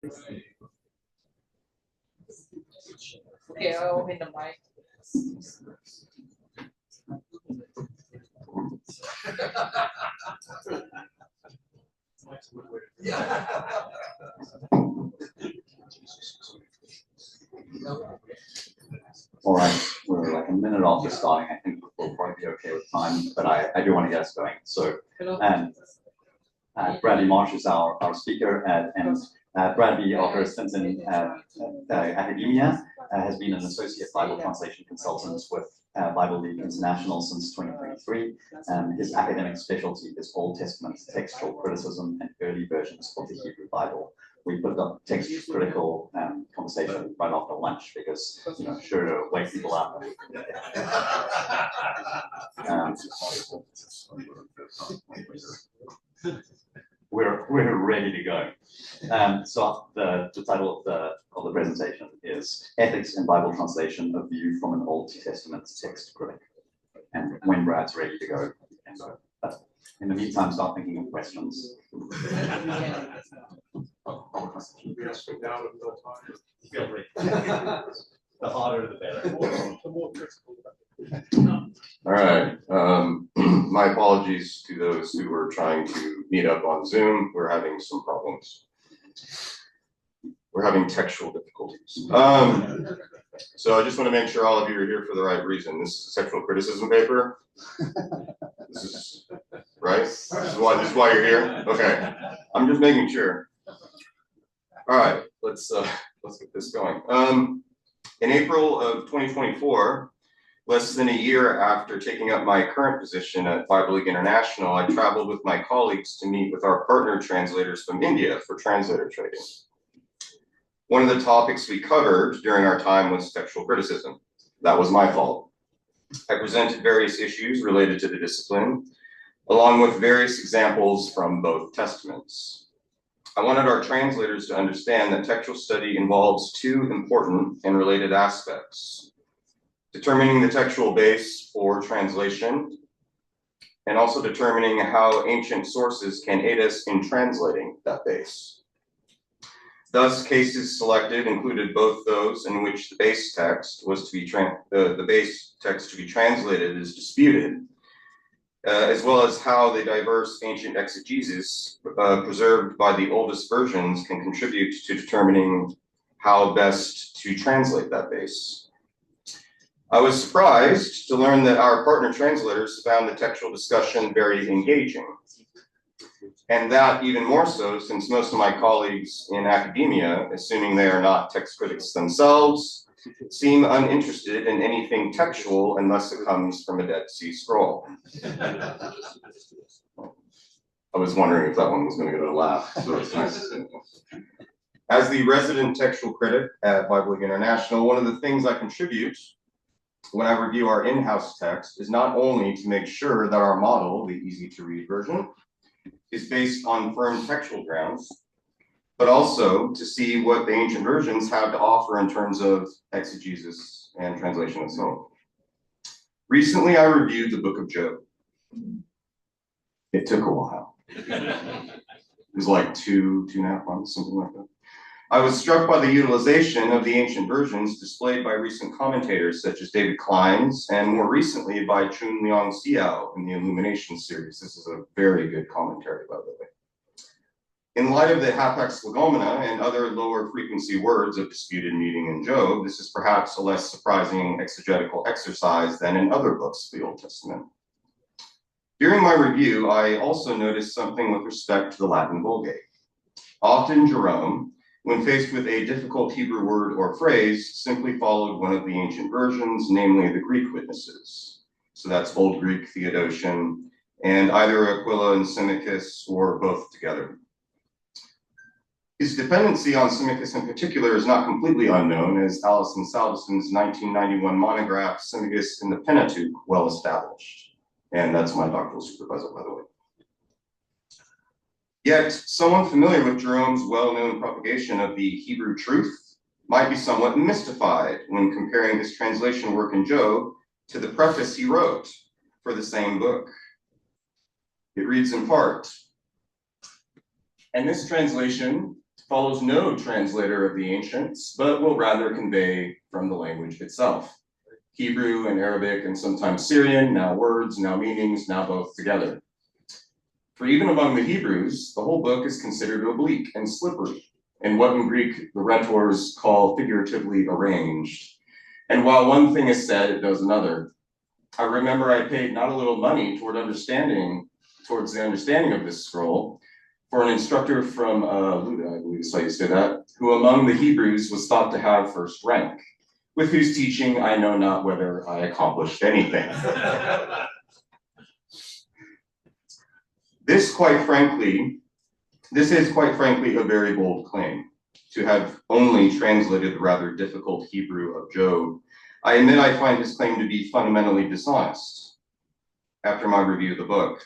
Okay, I'll open the mic. All right, we're like a minute after starting. I think we'll probably be okay with time, but I do want to get us going. So, Bradley Marsh is our speaker, and Bradley, after a stint in academia, has been an associate Bible translation consultant with Bible League International since 2023. His academic specialty is Old Testament textual criticism and early versions of the Hebrew Bible. We put up text critical conversation right after lunch because, sure to wake people up. We're ready to go. So the title of the presentation is Ethics in Bible Translation: A View from an Old Testament Text Critic. And when Brad's ready to go, you can go. But in the meantime, start thinking of questions. The harder, the better. All right. My apologies to those who were trying to meet up on Zoom. We're having some problems. We're having textual difficulties. So I just want to make sure all of you are here for the right reason. This is a textual criticism paper. This is right. This is why you're here. Okay. I'm just making sure. All right. Let's get this going. In April of 2024. Less than a year after taking up my current position at Bible League International, I traveled with my colleagues to meet with our partner translators from India for translator training. One of the topics we covered during our time was textual criticism. That was my fault. I presented various issues related to the discipline, along with various examples from both testaments. I wanted our translators to understand that textual study involves two important and related aspects: determining the textual base for translation, and also determining how ancient sources can aid us in translating that base. Thus, cases selected included both those in which the base text was to be translated is disputed, as well as how the diverse ancient exegesis preserved by the oldest versions can contribute to determining how best to translate that base. I was surprised to learn that our partner translators found the textual discussion very engaging, and that even more so since most of my colleagues in academia, assuming they are not text critics themselves, seem uninterested in anything textual unless it comes from a Dead Sea Scroll. I was wondering if that one was going to get a laugh, so it's nice. As the resident textual critic at Bible League International, one of the things I contribute when I review our in-house text is not only to make sure that our model, the easy-to-read version, is based on firm textual grounds, but also to see what the ancient versions have to offer in terms of exegesis and translation itself. Recently, I reviewed the book of Job. It took a while. It was like 2.5 months, something like that. I was struck by the utilization of the ancient versions displayed by recent commentators such as David Klein's and more recently by Chun Leong Xiao in the Illumination series. This is a very good commentary, by the way. In light of the hapax legomena and other lower frequency words of disputed meaning in Job, this is perhaps a less surprising exegetical exercise than in other books of the Old Testament. During my review, I also noticed something with respect to the Latin Vulgate. Often Jerome, when faced with a difficult Hebrew word or phrase, simply followed one of the ancient versions, namely the Greek witnesses. So that's Old Greek, Theodotion, and either Aquila and Symmachus or both together. His dependency on Symmachus in particular is not completely unknown, as Alison Salveson's 1991 monograph, Symmachus in the Pentateuch, well established. And that's my doctoral supervisor, by the way. Yet, someone familiar with Jerome's well-known propagation of the Hebrew truth might be somewhat mystified when comparing his translation work in Job to the preface he wrote for the same book. It reads in part, "And this translation follows no translator of the ancients, but will rather convey from the language itself. Hebrew and Arabic and sometimes Syrian, now words, now meanings, now both together. For even among the Hebrews, the whole book is considered oblique and slippery, and what in Greek the rhetors call figuratively arranged. And while one thing is said, it does another. I remember I paid not a little money towards the understanding of this scroll for an instructor from Luda, I believe is how you say that, who among the Hebrews was thought to have first rank, with whose teaching I know not whether I accomplished anything. This is quite frankly a very bold claim, to have only translated the rather difficult Hebrew of Job. I admit I find his claim to be fundamentally dishonest after my review of the book.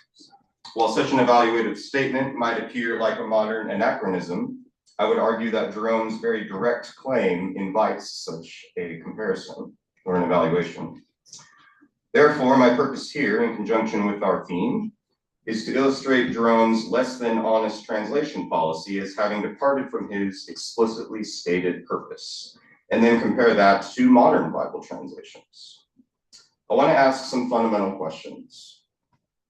While such an evaluative statement might appear like a modern anachronism, I would argue that Jerome's very direct claim invites such a comparison or an evaluation. Therefore, my purpose here, in conjunction with our theme, is to illustrate Jerome's less than honest translation policy as having departed from his explicitly stated purpose, and then compare that to modern Bible translations. I want to ask some fundamental questions.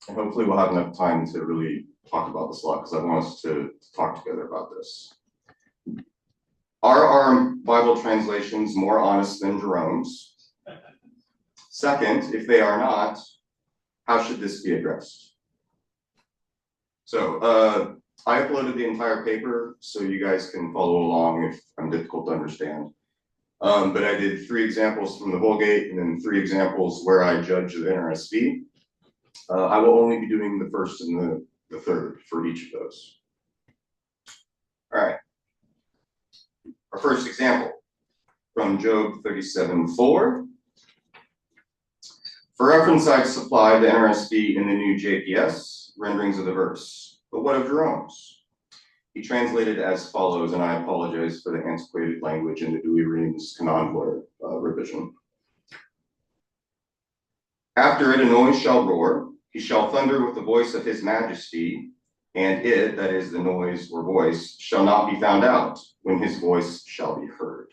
And hopefully we'll have enough time to really talk about this a lot, because I want us to talk together about this. Are our Bible translations more honest than Jerome's? Second, if they are not, how should this be addressed? So I uploaded the entire paper so you guys can follow along if I'm difficult to understand. But I did 3 examples from the Vulgate and then 3 examples where I judge the NRSV. I will only be doing the first and the third for each of those. All right. Our first example from Job 37:4. For reference, I've supplied the NRSV in the new JPS renderings of the verse. But what of Jerome's? He translated as follows, and I apologize for the antiquated language in the Dewey Reams Canonbler revision. After it, a noise shall roar, he shall thunder with the voice of his majesty, and it, that is the noise or voice, shall not be found out when his voice shall be heard.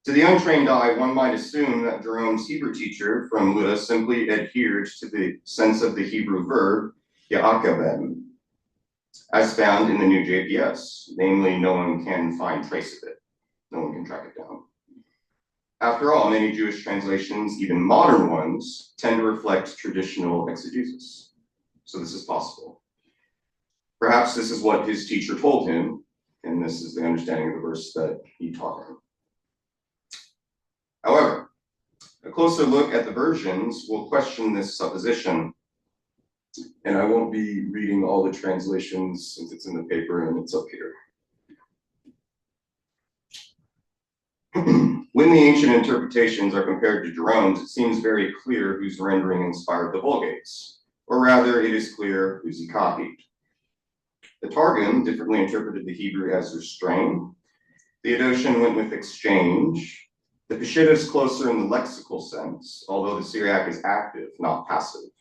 To the untrained eye, one might assume that Jerome's Hebrew teacher from Luda simply adhered to the sense of the Hebrew verb, ya'akabem, as found in the new JPS, namely, no one can find trace of it. No one can track it down. After all, many Jewish translations, even modern ones, tend to reflect traditional exegesis. So this is possible. Perhaps this is what his teacher told him, and this is the understanding of the verse that he taught him. However, a closer look at the versions will question this supposition, and I won't be reading all the translations since it's in the paper and it's up here. When the ancient interpretations are compared to Jerome's, it seems very clear whose rendering inspired the Vulgates, or rather, it is clear whose he copied. The Targum differently interpreted the Hebrew as restrain. The Theodotion went with exchange. The Peshitta is closer in the lexical sense, although the Syriac is active, not passive.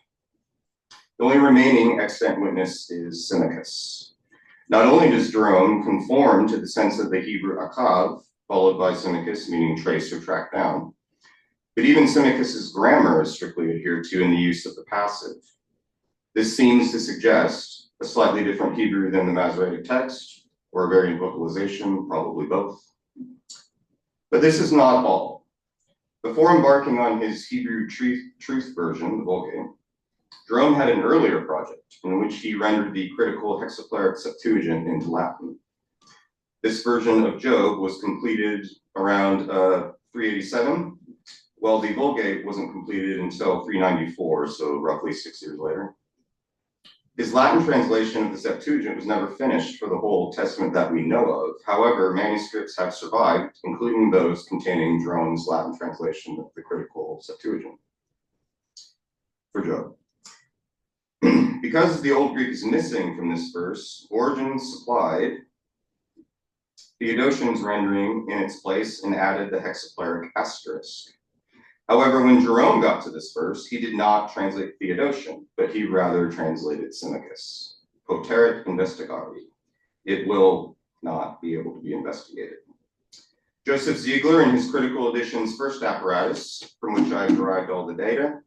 The only remaining extant witness is Symmachus. Not only does Jerome conform to the sense of the Hebrew akav, followed by Symmachus, meaning trace or track down, but even Symmachus's grammar is strictly adhered to in the use of the passive. This seems to suggest a slightly different Hebrew than the Masoretic text, or a variant vocalization, probably both. But this is not all. Before embarking on his Hebrew truth version, the Vulgate, Jerome had an earlier project in which he rendered the critical hexaplayric Septuagint into Latin. This version of Job was completed around 387, while the Vulgate wasn't completed until 394, so roughly 6 years later. His Latin translation of the Septuagint was never finished for the whole Testament that we know of. However, manuscripts have survived, including those containing Jerome's Latin translation of the critical Septuagint for Job. Because the Old Greek is missing from this verse, Origen supplied Theodotion's rendering in its place and added the hexaplayric asterisk. However, when Jerome got to this verse, he did not translate Theodotion, but he rather translated Symmachus, poterit investigari, it will not be able to be investigated. Joseph Ziegler, in his critical edition's first apparatus, from which I've derived all the data,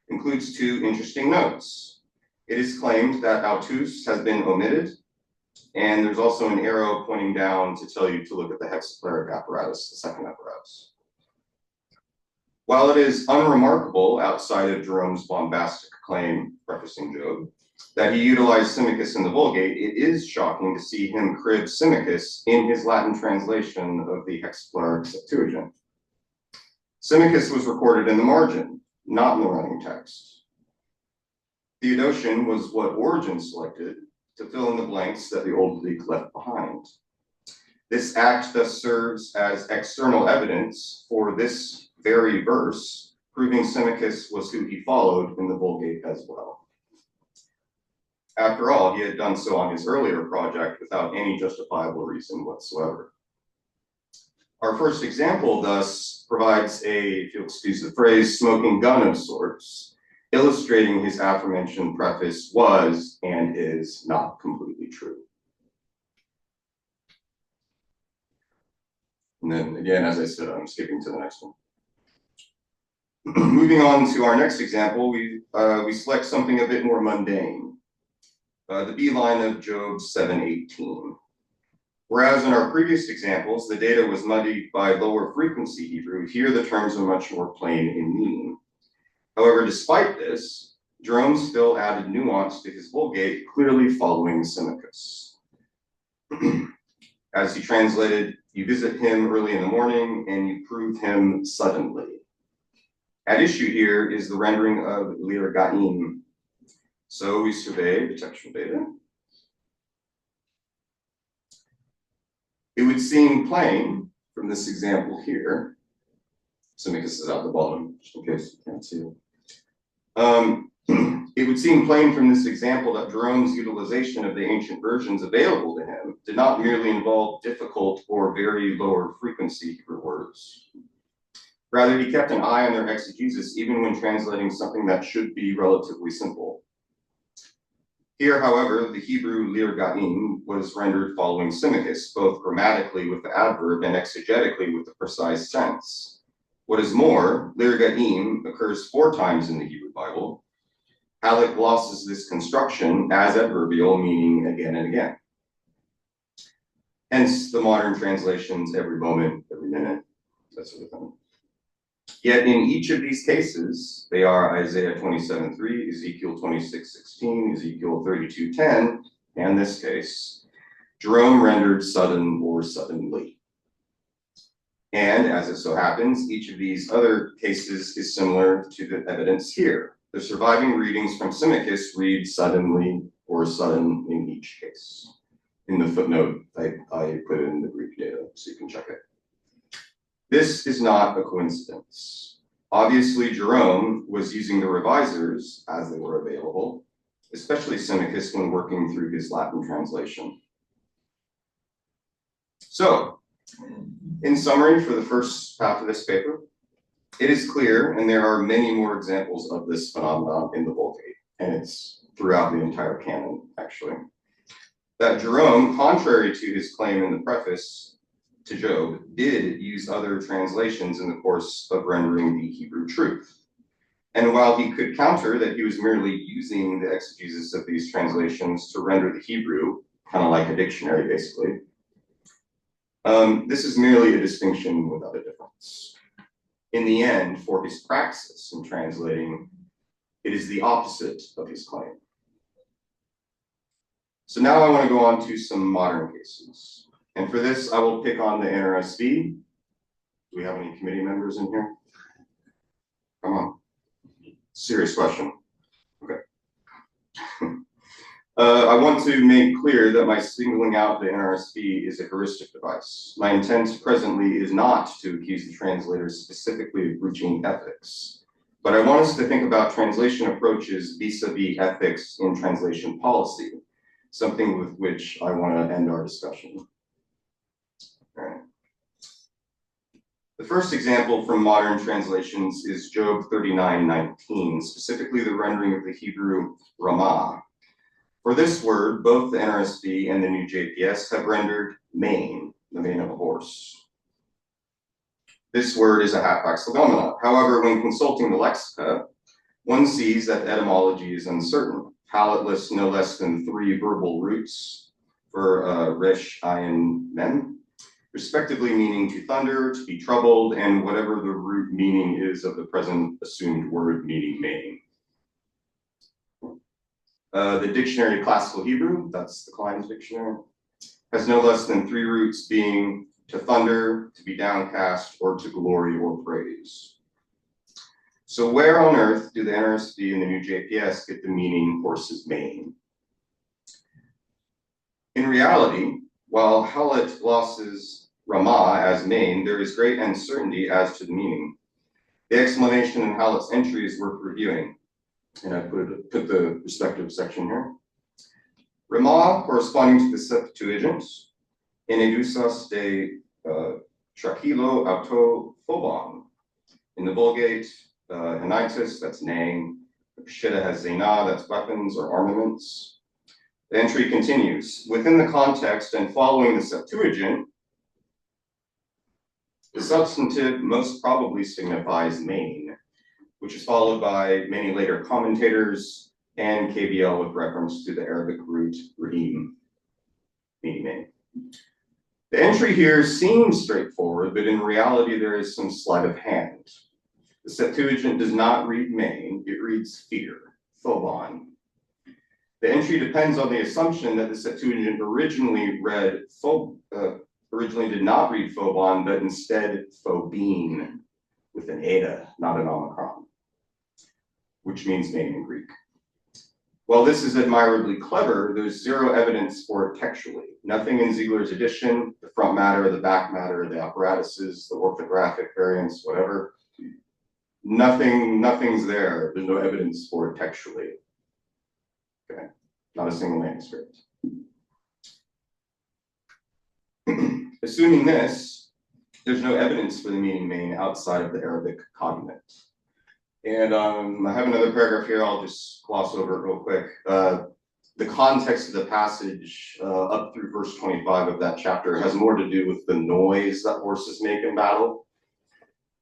includes two interesting notes. It is claimed that autus has been omitted, and there's also an arrow pointing down to tell you to look at the hexapleuric apparatus, the second apparatus. While it is unremarkable outside of Jerome's bombastic claim, prefacing Job, that he utilized Symmachus in the Vulgate, it is shocking to see him crib Symmachus in his Latin translation of the hexapleuric Septuagint. Symmachus was recorded in the margin, not in the running text. Theodotion was what Origen selected to fill in the blanks that the Old Greek left behind. This act thus serves as external evidence for this very verse, proving Symmachus was who he followed in the Vulgate as well. After all, he had done so on his earlier project without any justifiable reason whatsoever. Our first example thus provides a, if you'll excuse the phrase, smoking gun of sorts, illustrating his aforementioned preface was and is not completely true. And then again, as I said, I'm skipping to the next one. Moving on to our next example, we select something a bit more mundane. The B line of Job 7:18. Whereas in our previous examples, the data was muddied by lower frequency Hebrew, here the terms are much more plain in meaning. However, despite this, Jerome still added nuance to his Vulgate, clearly following Symmachus. As he translated, you visit him early in the morning and you prove him suddenly. At issue here is the rendering of lirgaim. So we survey the textual data. It would seem plain from this example here, Symmachus is at the bottom, just in case you can't see it. It would seem plain from this example that Jerome's utilization of the ancient versions available to him did not merely involve difficult or very lower frequency Hebrew words. Rather, he kept an eye on their exegesis even when translating something that should be relatively simple. Here, however, the Hebrew lirgaim was rendered following Symmachus, both grammatically with the adverb and exegetically with the precise sense. What is more, lirgaim occurs 4 times in the Hebrew Bible. Halleck glosses this construction as adverbial, meaning again and again. Hence the modern translations, every moment, every minute, that sort of thing. Yet in each of these cases, they are Isaiah 27:3, Ezekiel 26:16, Ezekiel 32:10, and this case, Jerome rendered sudden or suddenly. And as it so happens, each of these other cases is similar to the evidence here. The surviving readings from Symmachus read suddenly or sudden in each case. In the footnote, I put in the Greek data so you can check it. This is not a coincidence. Obviously, Jerome was using the revisers as they were available, especially Symmachus when working through his Latin translation. So, in summary, for the first half of this paper, it is clear, and there are many more examples of this phenomenon in the Vulgate, and it's throughout the entire canon, actually, that Jerome, contrary to his claim in the preface to Job, did use other translations in the course of rendering the Hebrew truth. And while he could counter that he was merely using the exegesis of these translations to render the Hebrew, kind of like a dictionary, basically, this is merely a distinction without a difference. In the end, for his praxis in translating, it is the opposite of his claim. So now I want to go on to some modern cases. And for this, I will pick on the NRSV. Do we have any committee members in here? Come on. Serious question. Okay. I want to make clear that my singling out the NRSV is a heuristic device. My intent presently is not to accuse the translators specifically of breaching ethics, but I want us to think about translation approaches vis-a-vis ethics in translation policy, something with which I want to end our discussion. All right. The first example from modern translations is Job 39:19, specifically the rendering of the Hebrew Ramah. For this word, both the NRSV and the new JPS have rendered mane, the mane of a horse. This word is a half-fax legomena. However, when consulting the lexica, one sees that the etymology is uncertain. Hallett lists no less than 3 verbal roots for resh, ayin, mem, respectively meaning to thunder, to be troubled, and whatever the root meaning is of the present assumed word meaning mane. The Dictionary of Classical Hebrew, that's the Klein's dictionary, has no less than 3 roots being to thunder, to be downcast, or to glory or praise. So where on earth do the NRSV and the new JPS get the meaning horse's mane? In reality, while Hallett glosses Ramah as mane, there is great uncertainty as to the meaning. The explanation in Hallett's entry is worth reviewing, and I put the respective section here. Ramah, corresponding to the Septuagint, in edusas de trachilo auto phobon. In the Vulgate, anitis, that's name. The Peshitta has zena, that's weapons or armaments. The entry continues. Within the context and following the Septuagint, the substantive most probably signifies mane, which is followed by many later commentators and KBL with reference to the Arabic root re'im, meaning mane. The entry here seems straightforward, but in reality there is some sleight of hand. The Septuagint does not read mane, it reads fear, phobon. The entry depends on the assumption that the Septuagint originally did not read phobon, but instead phobine, with an eta, not an omicron, which means mane in Greek. While this is admirably clever, there's 0 evidence for it textually. Nothing in Ziegler's edition, the front matter, the back matter, the apparatuses, the orthographic variants, whatever. Nothing's there. There's no evidence for it textually. Okay, not a single manuscript. Assuming this, there's no evidence for the meaning mane outside of the Arabic cognate. And I have another paragraph here, I'll just gloss over it real quick. The context of the passage up through verse 25 of that chapter has more to do with the noise that horses make in battle.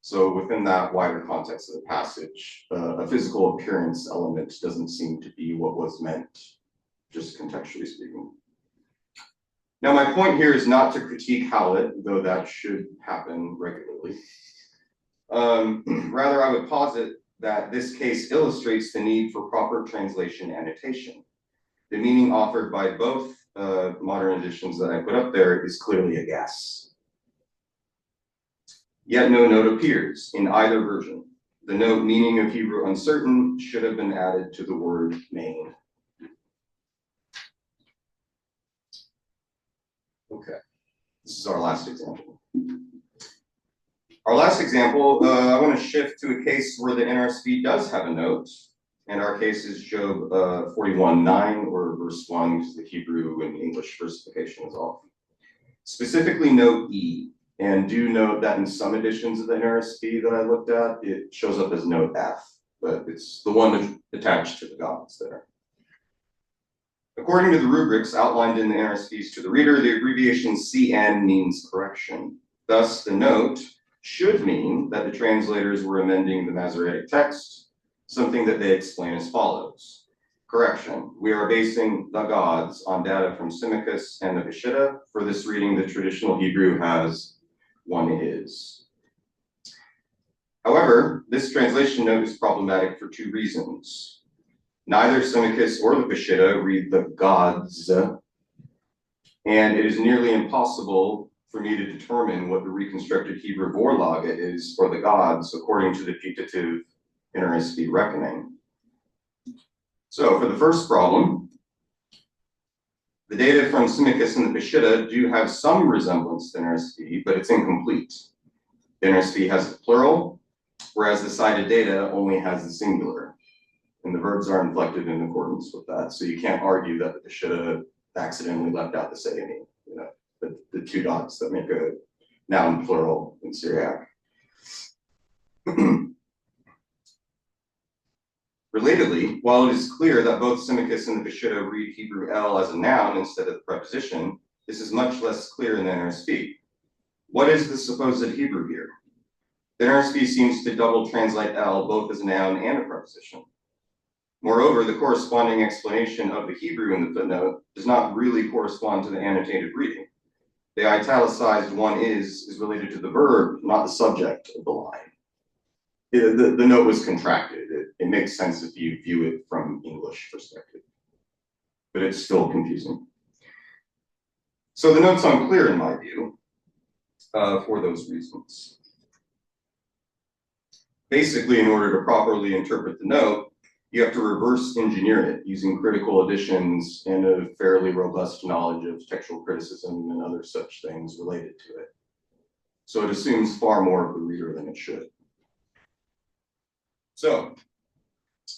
So within that wider context of the passage, a physical appearance element doesn't seem to be what was meant, just contextually speaking. Now, my point here is not to critique Hallett, though that should happen regularly. Rather, I would posit that this case illustrates the need for proper translation annotation. The meaning offered by both modern editions that I put up there is clearly a guess. Yet no note appears in either version. The note meaning of Hebrew uncertain should have been added to the word mane. Okay, this is our last example. Our last example, I want to shift to a case where the NRSV does have a note, and our case is Job 41:9 or verse 1, because the Hebrew and English versification is off. Specifically note E, and do note that in some editions of the NRSV that I looked at, it shows up as note F, but it's the one attached to the gods there. According to the rubrics outlined in the NRSVs to the reader, the abbreviation CN means correction. Thus, the note should mean that the translators were amending the Masoretic text, something that they explain as follows. Correction, we are basing the gods on data from Symmachus and the Peshitta. For this reading, the traditional Hebrew has one is. However, this translation note is problematic for 2 reasons. Neither Symmachus or the Peshitta read the gods, and it is nearly impossible for me to determine what the reconstructed Hebrew Vorlage is for the gods according to the putative NRSV reckoning. So for the first problem, the data from Symmachus and the Peshitta do have some resemblance to NRSV, but it's incomplete. The NRSV has the plural, whereas the cited data only has the singular. And the verbs are inflected in accordance with that. So you can't argue that the Peshitta accidentally left out the saying, the 2 dots that make a noun plural in Syriac. Relatedly, while it is clear that both Symmachus and the Peshitta read Hebrew L as a noun instead of the preposition, this is much less clear in the NRSV. What is the supposed Hebrew here? The NRSV seems to double translate L both as a noun and a preposition. Moreover, the corresponding explanation of the Hebrew in the footnote does not really correspond to the annotated reading. The italicized one is related to the verb, not the subject of the line. The note was contracted. It makes sense if you view it from English perspective, but it's still confusing. So the note's unclear in my view for those reasons. Basically, in order to properly interpret the note, you have to reverse engineer it using critical additions and a fairly robust knowledge of textual criticism and other such things related to it. So it assumes far more of the reader than it should. So,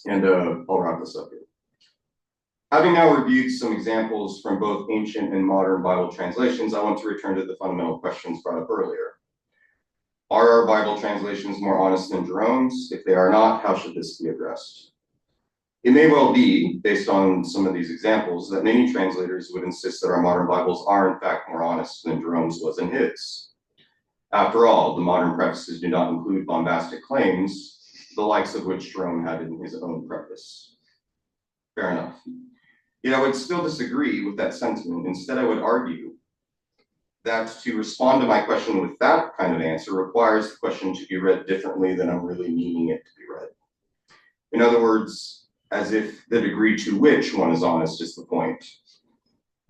and I'll wrap this up here. Having now reviewed some examples from both ancient and modern Bible translations, I want to return to the fundamental questions brought up earlier. Are our Bible translations more honest than Jerome's? If they are not, how should this be addressed? It may well be, based on some of these examples, that many translators would insist that our modern Bibles are in fact more honest than Jerome's was in his. After all, the modern prefaces do not include bombastic claims, the likes of which Jerome had in his own preface. Fair enough. Yet I would still disagree with that sentiment. Instead, I would argue that to respond to my question with that kind of answer requires the question to be read differently than I'm really meaning it to be read. In other words, as if the degree to which one is honest is the point.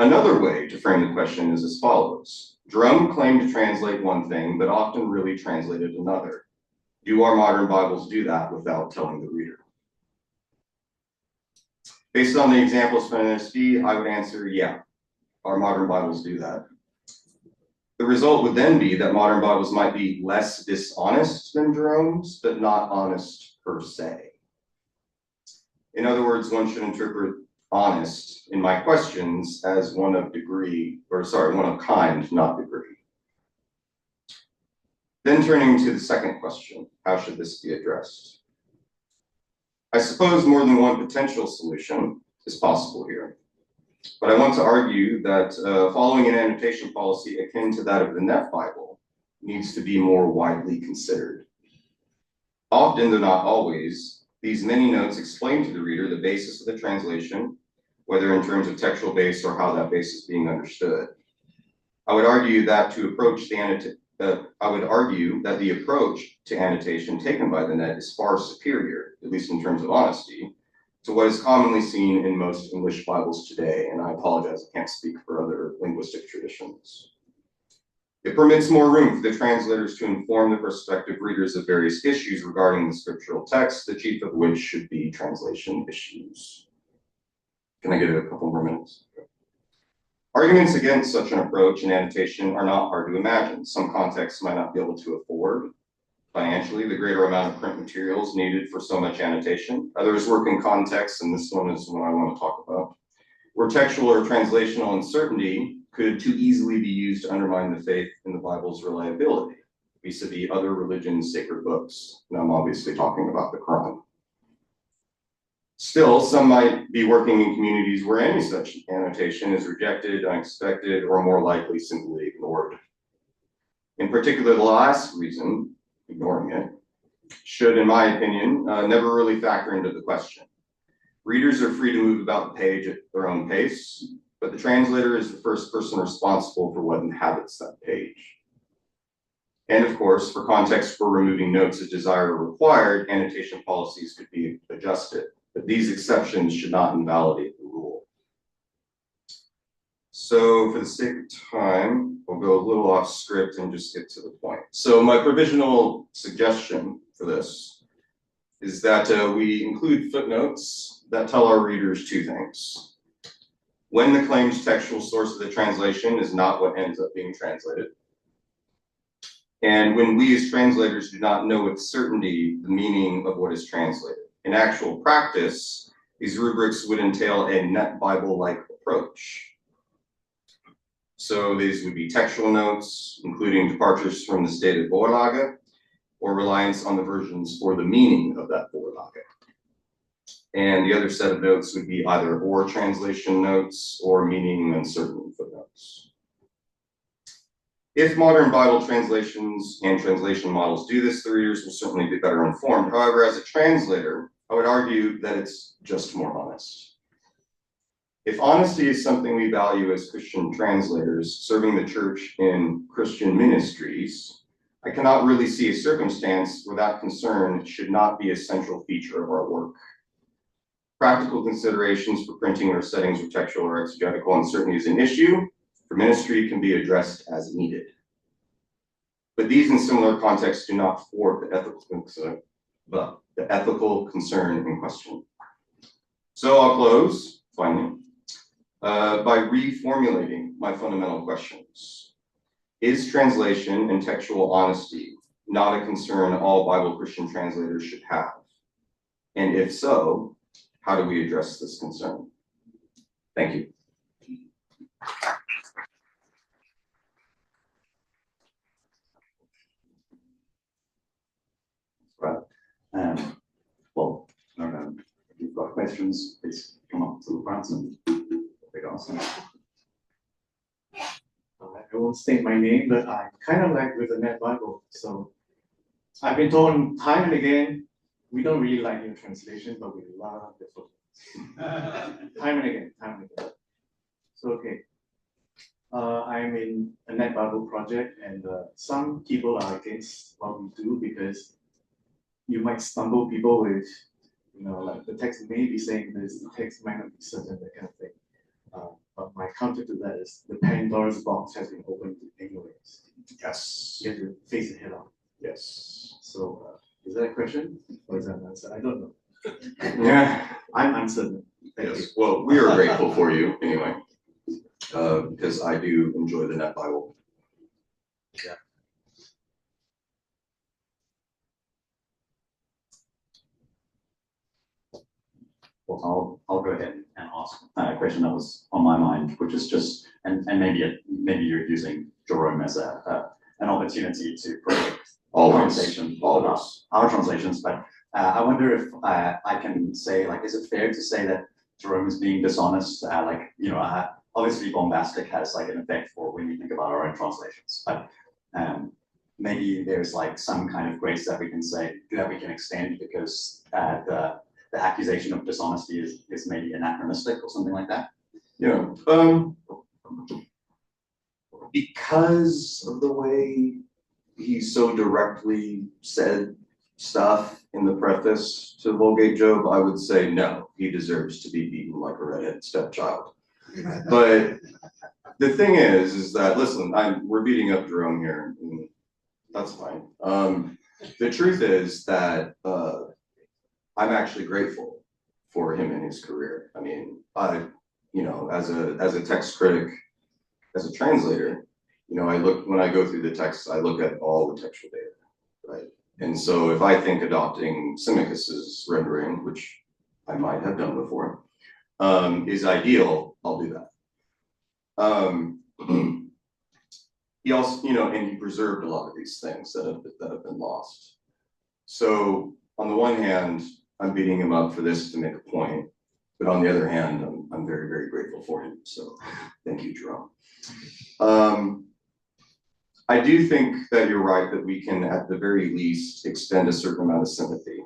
Another way to frame the question is as follows. Jerome claimed to translate one thing, but often really translated another. Do our modern Bibles do that without telling the reader? Based on the examples from NRSV, I would answer, yeah, our modern Bibles do that. The result would then be that modern Bibles might be less dishonest than Jerome's, but not honest per se. In other words, one should interpret honest in my questions as one of kind, not degree. Then turning to the second question, how should this be addressed? I suppose more than one potential solution is possible here, but I want to argue that following an annotation policy akin to that of the Net Bible needs to be more widely considered. Often, though not always, these many notes explain to the reader the basis of the translation, whether in terms of textual base or how that base is being understood. I would argue that the approach to annotation taken by the Net is far superior, at least in terms of honesty, to what is commonly seen in most English Bibles today, and I apologize, I can't speak for other linguistic traditions. It permits more room for the translators to inform the prospective readers of various issues regarding the scriptural text, the chief of which should be translation issues. Can I get a couple more minutes? Arguments against such an approach in annotation are not hard to imagine. Some contexts might not be able to afford financially the greater amount of print materials needed for so much annotation. Others work in contexts, and this one is what I want to talk about, where textual or translational uncertainty could too easily be used to undermine the faith in the Bible's reliability, vis-a-vis other religions' sacred books. And I'm obviously talking about the Quran. Still, some might be working in communities where any such annotation is rejected, unexpected, or more likely simply ignored. In particular, the last reason, ignoring it, should, in my opinion, never really factor into the question. Readers are free to move about the page at their own pace, but the translator is the first person responsible for what inhabits that page. And of course, for context for removing notes as desired or required, annotation policies could be adjusted, but these exceptions should not invalidate the rule. So for the sake of time, we'll go a little off script and just get to the point. So my provisional suggestion for this is that we include footnotes that tell our readers two things. When the claimed textual source of the translation is not what ends up being translated, and when we as translators do not know with certainty the meaning of what is translated. In actual practice, these rubrics would entail a Net Bible-like approach. So these would be textual notes, including departures from the stated Vorlage, or reliance on the versions for the meaning of that Vorlage. And the other set of notes would be either or translation notes or meaning uncertain footnotes. If modern Bible translations and translation models do this, the readers will certainly be better informed. However, as a translator, I would argue that it's just more honest. If honesty is something we value as Christian translators serving the church in Christian ministries, I cannot really see a circumstance where that concern should not be a central feature of our work. Practical considerations for printing or settings of textual or exegetical uncertainty is an issue for ministry can be addressed as needed. But these and similar contexts do not thwart the ethical concern in question. So I'll close, finally, by reformulating my fundamental questions. Is translation and textual honesty not a concern all Bible Christian translators should have? And if so, how do we address this concern? Thank you. Right. Well, I don't know. If you've got questions, please come up to the front and we'll ask them. I won't state my name, but I kind of like with the Net Bible. So I've been told time and again, we don't really like your translation, but we love the footnotes. Time and again. So, okay. I'm in a Net Bible project, and some people are against what we do because you might stumble people with, like the text may be saying this, the text might not be certain, that kind of thing. But my counter to that is the Pandora's box has been opened anyways. Yes. You have to face it head on. Yes. So, is that a question or is that an answer? I don't know. Yeah. I'm uncertain. Thank you. Yes. Well, we are grateful for you anyway, because I do enjoy the Net Bible. Yeah. Well, I'll go ahead and ask a question that was on my mind, which is just, and maybe you're using Jerome as an opportunity to promote translation, our translations, but I wonder if I can say, like, is it fair to say that Jerome is being dishonest? Obviously bombastic has like an effect for when we think about our own translations, but maybe there's like some kind of grace that we can say, that we can extend because the accusation of dishonesty is maybe anachronistic or something like that. Yeah. Because of the way he so directly said stuff in the preface to Vulgate Job, I would say no, he deserves to be beaten like a redheaded stepchild. But the thing is that, listen, we're beating up Jerome here, and that's fine. The truth is that I'm actually grateful for him in his career. I mean, as a text critic, as a translator, when I go through the text, I look at all the textual data, right? And so if I think adopting Symmachus's rendering, which I might have done before, is ideal, I'll do that. He also, and he preserved a lot of these things that have been lost. So on the one hand, I'm beating him up for this to make a point, but on the other hand, I'm very, very grateful for him. So thank you, Jerome. I do think that you're right that we can, at the very least, extend a certain amount of sympathy.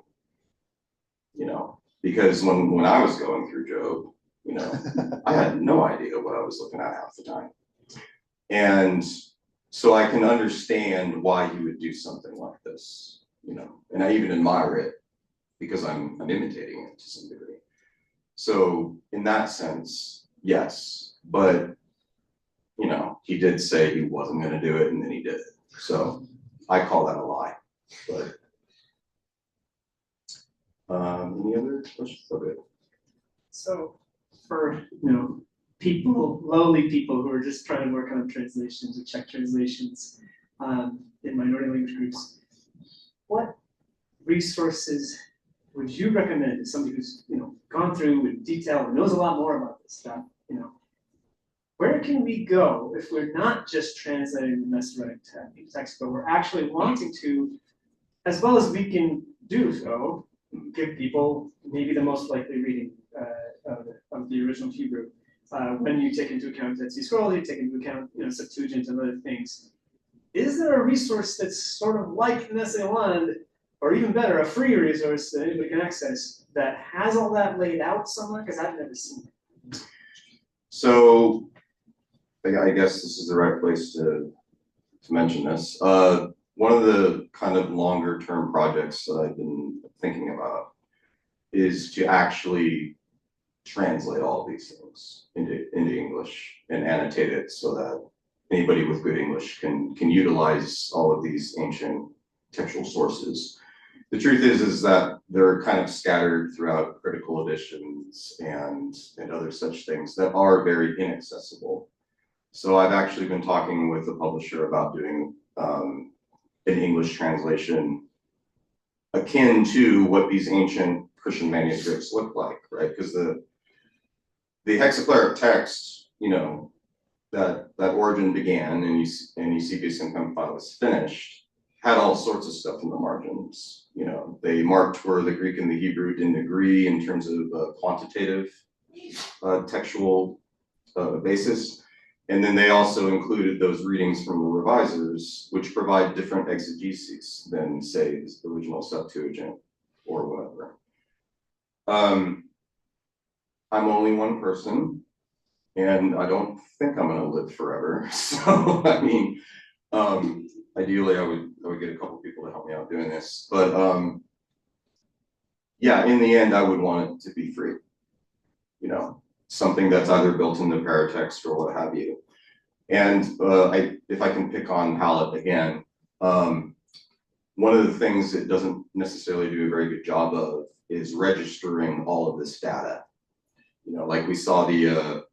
Because when I was going through Job, I had no idea what I was looking at half the time. And so I can understand why he would do something like this, and I even admire it because I'm imitating it to some degree. So in that sense, yes, but he did say he wasn't going to do it, and then he did it. So I call that a lie. But any other questions? Okay. So for people, lowly people who are just trying to work on translations or check translations in minority language groups, what resources would you recommend as somebody who's gone through in detail and knows a lot more about this stuff? Where can we go if we're not just translating the Masoretic text, but we're actually wanting to, as well as we can do so, give people maybe the most likely reading of the original Hebrew. When you take into account Dead Sea Scroll, you take into account Septuagint and other things. Is there a resource that's sort of like Nestle Land, or even better, a free resource that anybody can access that has all that laid out somewhere? Because I've never seen it. So I guess this is the right place to mention this. One of the kind of longer term projects that I've been thinking about is to actually translate all of these things into English and annotate it so that anybody with good English can utilize all of these ancient textual sources. The truth is that they're kind of scattered throughout critical editions and other such things that are very inaccessible. So I've actually been talking with a publisher about doing an English translation akin to what these ancient Christian manuscripts look like, right? Because the hexacleric text, that origin began and Eusebius and Compile was finished, had all sorts of stuff in the margins. They marked where the Greek and the Hebrew didn't agree in terms of quantitative textual basis. And then they also included those readings from the revisers, which provide different exegeses than, say, the original Septuagint or whatever. I'm only one person, and I don't think I'm going to live forever. So, I mean, ideally, I would get a couple people to help me out doing this. But yeah, in the end, I would want it to be free. Something that's either built into paratext or what have you. And if I can pick on Palette again, one of the things it doesn't necessarily do a very good job of is registering all of this data. Like we saw that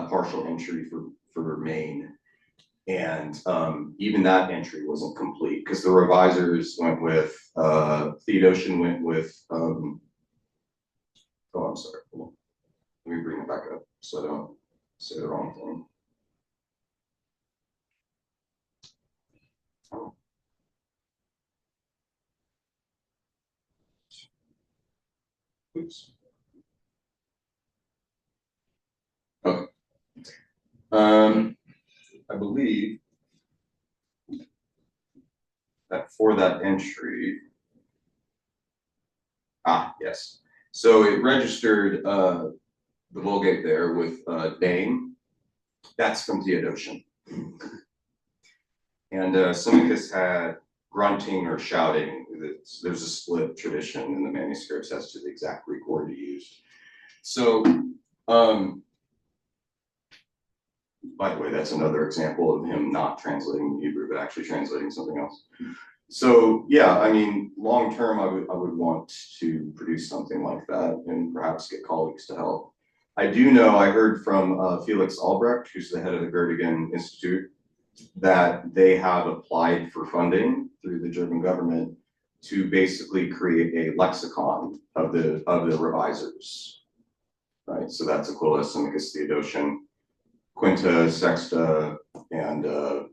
partial entry for Maine, and even that entry wasn't complete because the revisers went with Theodotion went with oh, I'm sorry. Hold on. Let me bring it back up so I don't say the wrong thing. Oops. Okay. I believe that for that entry, yes. So it registered the Vulgate there with Dane. That's from Theodotion. And Symmachus had grunting or shouting. There's a split tradition in the manuscripts as to the exact Greek word he used. So, by the way, that's another example of him not translating Hebrew, but actually translating something else. So, yeah, I mean, long term, I would want to produce something like that and perhaps get colleagues to help. I do know, I heard from Felix Albrecht, who's the head of the Göttingen Institute, that they have applied for funding through the German government to basically create a lexicon of the revisers, right? So that's Aquila, Symmachus, Theodotion, Quinta, Sexta, and the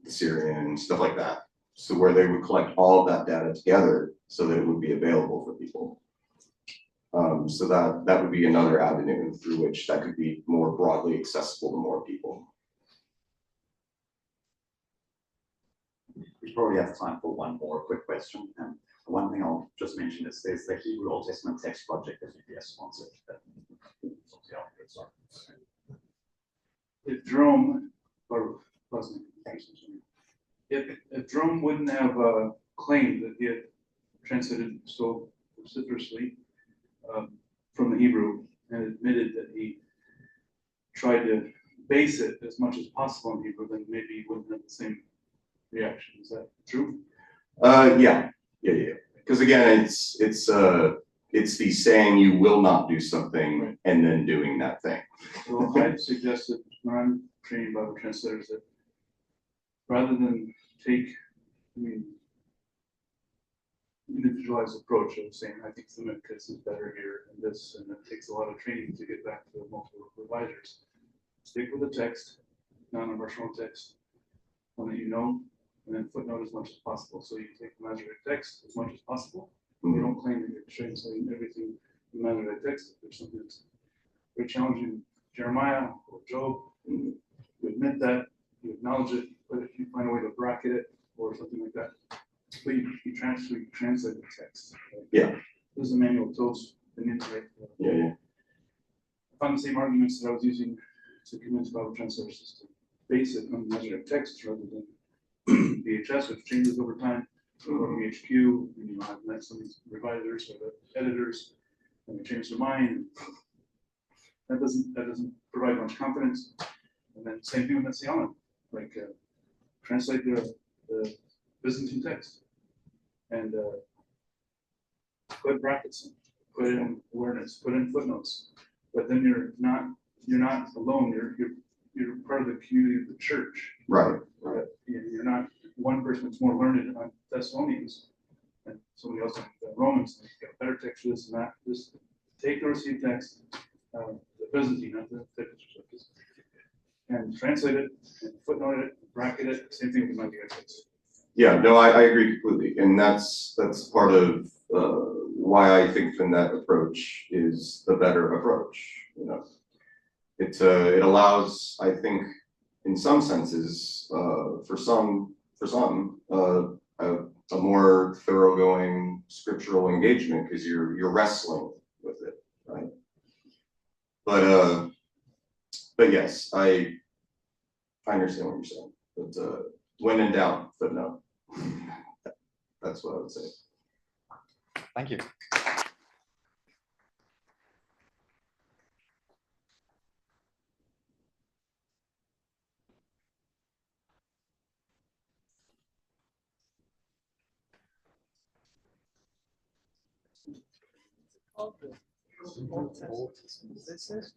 Syrian, stuff like that. So where they would collect all of that data together so that it would be available for people. So that would be another avenue through which that could be more broadly accessible to more people. We probably have time for one more quick question. And one thing I'll just mention is there's the Hebrew Old Testament Text Project that UPS sponsored. If Jerome, or wasn't if Jerome wouldn't have claimed that he had translated so vociferously from the Hebrew and admitted that he tried to base it as much as possible in Hebrew, then maybe he wouldn't have the same reaction. Is that true? Yeah. Because again, it's the saying you will not do something right, and then doing that thing. So I'd suggest that when I'm training Bible translators that rather than take individualized approach of saying I think Symmachus is better here than this, and it takes a lot of training to get back to multiple revisers. Stick with the text, non-immersional text, one that you know, and then footnote as much as possible. So you take the Masoretic text as much as possible, They don't claim that you're translating everything no matter the text. There's something that's very challenging. Jeremiah or Job, you admit that, you acknowledge it, but if you find a way to bracket it or something like that, but you translate the text. Right? Yeah. This is a manual toast the internet. Yeah. I found the same arguments that I was using to convince Bible translators to base it on the measure of text rather than VHS, which changes over time, or VHQ, and I've met some of these revisers or the editors, and they change their mind. That doesn't provide much confidence. And then same thing with Messianic, like translate the Byzantine text and put brackets in, put in awareness, put in footnotes. But then you're not alone. You're part of the community of the church. Right. You're not one person that's more learned on Thessalonians and somebody else on Romans. You've got better text for this and that. Just take the received text, the Byzantine, not the text, and translate it, and footnote it, bracket it. Same thing with the Messianic text. I agree completely, and that's part of why I think that approach is the better approach. It allows, I think, in some senses, for some, a more thoroughgoing scriptural engagement because you're wrestling with it, right? But yes, I understand what you're saying. But when in doubt, footnote. That's what I would say. Thank you. Old Testament. This is